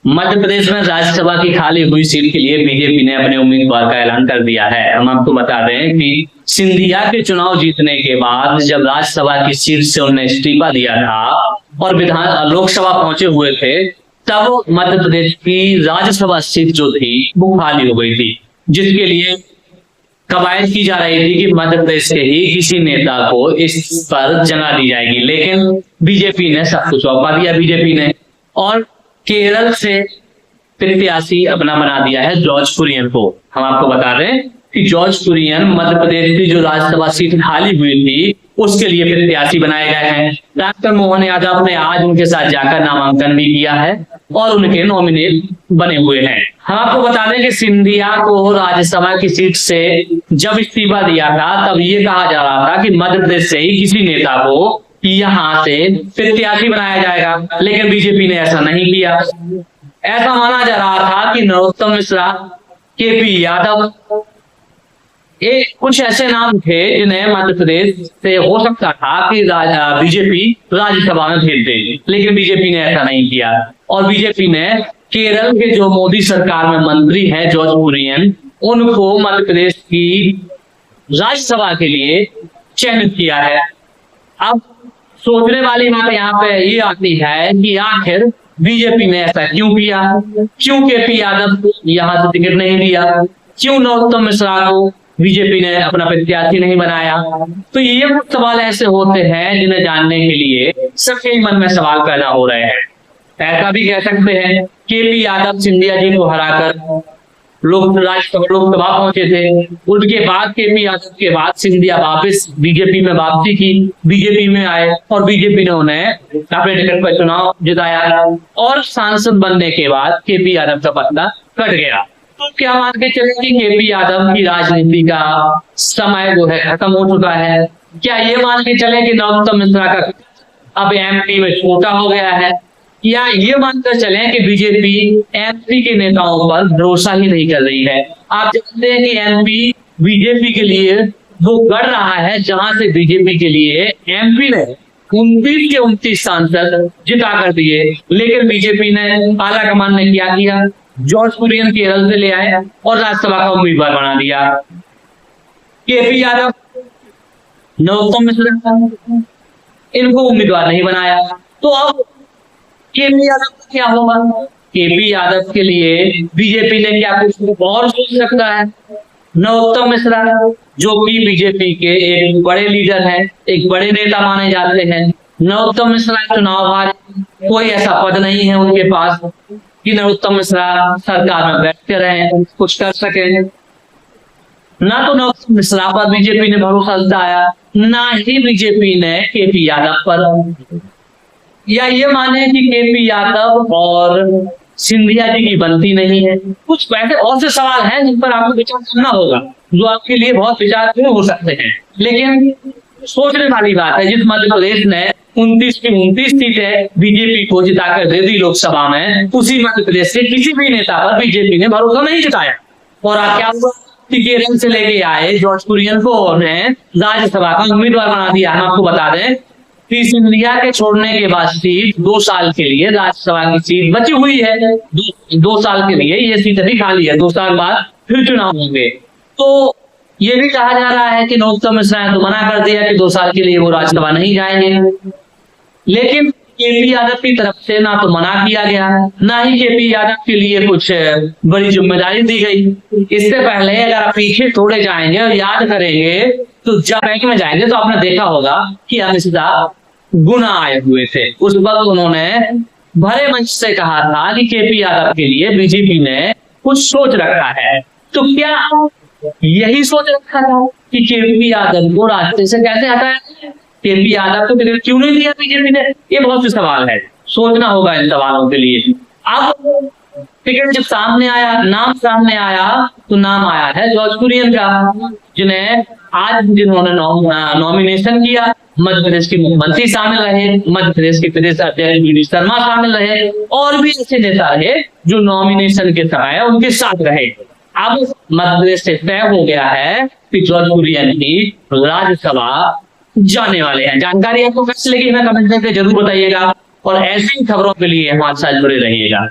मध्य प्रदेश में राज्यसभा की खाली हुई सीट के लिए बीजेपी ने अपने उम्मीदवार का ऐलान कर दिया है। हम आपको बता दें कि सिंधिया के चुनाव जीतने के बाद जब राज्यसभा की सीट से उन्होंने इस्तीफा दिया था और लोकसभा पहुंचे हुए थे, तब मध्य प्रदेश की राज्यसभा सीट जो थी वो खाली हो गई थी, जिसके लिए कवायद की जा रही थी कि मध्य प्रदेश के ही किसी नेता को इस पर जगह दी जाएगी। लेकिन बीजेपी ने सब कुछ सौंपा दिया। बीजेपी ने और केरल से प्रत्याशी अपना बना दिया है जॉर्ज कुरियन को। हम आपको बता दें कि जॉर्ज कुरियन मध्य प्रदेश की जो राज्यसभा सीट खाली हुई थी उसके लिए प्रत्याशी बनाए गए हैं। डॉक्टर मोहन यादव ने आज उनके साथ जाकर नामांकन भी किया है और उनके नॉमिनेट बने हुए हैं। हम आपको बता दें कि सिंधिया को राज्यसभा की सीट से जब इस्तीफा दिया था तब ये कहा जा रहा था कि मध्य प्रदेश से ही किसी नेता को यहाँ से प्रत्याशी बनाया जाएगा, लेकिन बीजेपी ने ऐसा नहीं किया। ऐसा माना जा रहा था कि नरोत्तम मिश्रा, केपी यादव, कुछ ऐसे नाम थे जिन्हें मध्य प्रदेश से हो सकता था कि बीजेपी राज्यसभा में भेज दे, लेकिन बीजेपी ने ऐसा नहीं किया। और बीजेपी ने केरल के जो मोदी सरकार में मंत्री हैं जॉर्ज कुरियन, उनको मध्य प्रदेश की राज्यसभा के लिए चयनित किया है। अब सोचने वाली बात यहाँ पे ये आती है कि आखिर बीजेपी ने ऐसा क्यों किया, क्यों केपी यादव को यहाँ से टिकट नहीं दिया, क्यों नरोत्तम मिश्रा को बीजेपी ने अपना प्रत्याशी नहीं बनाया। तो ये कुछ सवाल ऐसे होते हैं जिन्हें जानने के लिए सबके मन में सवाल पैदा हो रहे हैं। ऐसा भी कह सकते हैं केपी यादव सिंधिया जी को हराकर लोकसभा पहुंचे थे, उनके बाद केपी यादव के बाद सिंधिया वापस बीजेपी में वापसी की, बीजेपी में आए और बीजेपी ने उन्हें अपने टिकट पर चुनाव जिताया और सांसद बनने के बाद केपी यादव का पत्ता कट गया। तो क्या मान के चले कि केपी यादव की राजनीति का समय जो है खत्म हो चुका है? क्या ये मान के चले कि नरोत्तम मिश्रा का अब एमपी में छोटा हो गया है? या ये मानकर चले कि बीजेपी एमपी के नेताओं पर भरोसा ही नहीं कर रही है? आप जानते हैं कि एमपी बीजेपी के लिए वो गढ़ रहा है जहां से बीजेपी के लिए एमपी ने 29 के 29 सांसद जिता कर दिए, लेकिन बीजेपी ने आला कमान ने क्या किया? जॉर्ज कुरियन केरल से ले आए और राज्यसभा का उम्मीदवार बना दिया। केपी यादव, नरोत्तम मिश्रा, इनको उम्मीदवार नहीं बनाया। तो अब केपी यादव का क्या होगा? केपी यादव के लिए बीजेपी ने क्या कुछ और सोच सकता है? नरोत्तम मिश्रा जो कि बीजेपी के एक बड़े लीडर हैं, एक बड़े नेता माने जाते हैं, नरोत्तम मिश्रा चुनाव हारे, कोई ऐसा पद नहीं है उनके पास कि नरोत्तम मिश्रा सरकार में बैठते रहे, कुछ कर सके। ना तो नरोत्तम मिश्रा पर बीजेपी ने भरोसा जताया, ना ही बीजेपी ने केपी यादव पर। या ये माने कि केपी यादव और सिंधिया जी की बनती नहीं है। कुछ ऐसे बहुत से सवाल हैं जिन पर आपको विचार करना होगा, जो आपके लिए बहुत विचार हो सकते हैं, लेकिन सोचने वाली बात है। जिस मध्य प्रदेश ने 29 की 29 सीटें बीजेपी को जिताकर दे दी लोकसभा में, उसी मध्य प्रदेश के किसी भी नेता पर बीजेपी ने भरोसा नहीं जताया। और क्या हुआ कि केरल से लेके आए जॉर्ज कुरियन को उन्हें राज्यसभा का उम्मीदवार बना दिया। हम आपको बता दें कि सिंधिया के छोड़ने के बाद सीट 2 साल के लिए राज्यसभा की सीट बची हुई है। 2 साल के लिए ये सीट अभी खाली है, 2 साल बाद फिर चुनाव होंगे। तो ये भी कहा जा रहा है कि नरोत्तम मिश्रा ने तो मना कर दिया कि 2 साल के लिए वो राज्यसभा नहीं जाएंगे, लेकिन केपी यादव की तरफ से ना तो मना किया गया, ना ही केपी यादव के लिए कुछ बड़ी जिम्मेदारी दी गई। इससे पहले अगर आप पीछे थोड़े जाएंगे और याद करेंगे तो जब बैंक में जाएंगे तो आपने देखा होगा कि अमित शाह गुना आए हुए थे। उस वक्त उन्होंने भरे मंच से कहा था कि केपी यादव के लिए बीजेपी ने कुछ सोच रखा है। तो क्या यही सोच रखा था कि केपी यादव को रास्ते से कैसे हटाया? केपी यादव को टिकट क्यों नहीं दिया बीजेपी ने? ये बहुत से सवाल है, सोचना होगा इन सवालों के लिए। अब टिकट जब सामने आया, नाम सामने आया, तो नाम आया है जॉर्ज कुरियन का, जिन्हें आज जिन्होंने नॉमिनेशन किया। मध्य प्रदेश के मुख्यमंत्री शामिल रहे, मध्य प्रदेश के प्रदेश अध्यक्ष वी डी शर्मा शामिल रहे, और भी ऐसे नेता रहे जो नॉमिनेशन के समय उनके साथ रहे। अब मध्य प्रदेश से तय हो गया है कि जॉर्ज कुरियन की राज्यसभा जाने वाले हैं। जानकारी आपको कैसे लगी हमें कमेंट करके जरूर बताइएगा और ऐसी खबरों के लिए हमारे साथ जुड़े रहिएगा।